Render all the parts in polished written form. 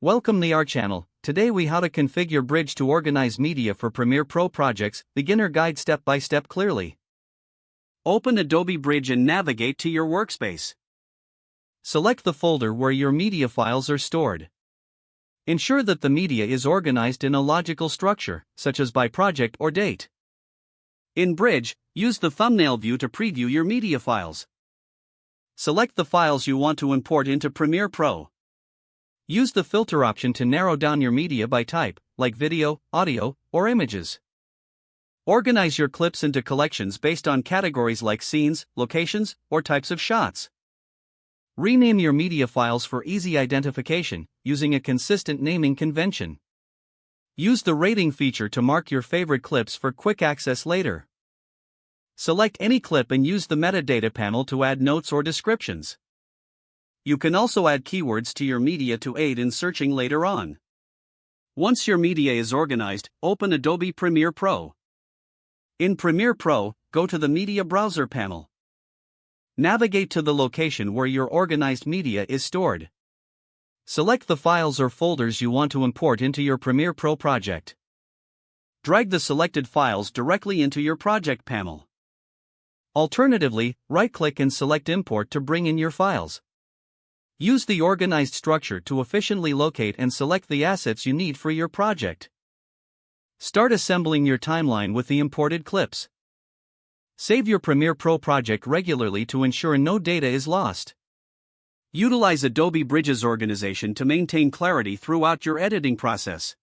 Welcome to our channel. Today we how to configure Bridge to organize media for Premiere Pro projects, beginner guide step by step clearly. Open Adobe Bridge and navigate to your workspace. Select the folder where your media files are stored. Ensure that the media is organized in a logical structure, such as by project or date. In Bridge, use the thumbnail view to preview your media files. Select the files you want to import into Premiere Pro. Use the filter option to narrow down your media by type, like video, audio, or images. Organize your clips into collections based on categories like scenes, locations, or types of shots. Rename your media files for easy identification, using a consistent naming convention. Use the rating feature to mark your favorite clips for quick access later. Select any clip and use the metadata panel to add notes or descriptions. You can also add keywords to your media to aid in searching later on. Once your media is organized, open Adobe Premiere Pro. In Premiere Pro, go to the Media Browser panel. Navigate to the location where your organized media is stored. Select the files or folders you want to import into your Premiere Pro project. Drag the selected files directly into your project panel. Alternatively, right-click and select Import to bring in your files. Use the organized structure to efficiently locate and select the assets you need for your project. Start assembling your timeline with the imported clips. Save your Premiere Pro project regularly to ensure no data is lost. Utilize Adobe Bridge's organization to maintain clarity throughout your editing process.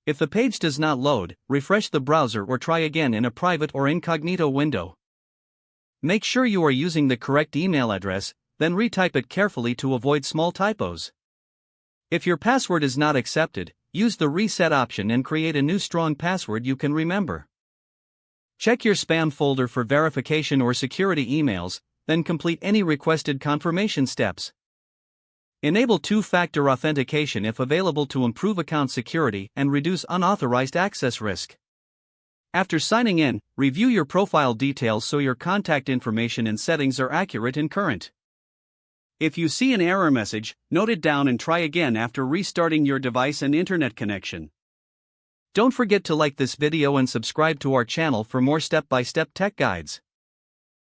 If the page does not load, refresh the browser or try again in a private or incognito window. Make sure you are using the correct email address, then retype it carefully to avoid small typos. If your password is not accepted, use the reset option and create a new strong password you can remember. Check your spam folder for verification or security emails, then complete any requested confirmation steps. Enable two-factor authentication if available to improve account security and reduce unauthorized access risk. After signing in, review your profile details so your contact information and settings are accurate and current. If you see an error message, note it down and try again after restarting your device and internet connection. Don't forget to like this video and subscribe to our channel for more step-by-step tech guides.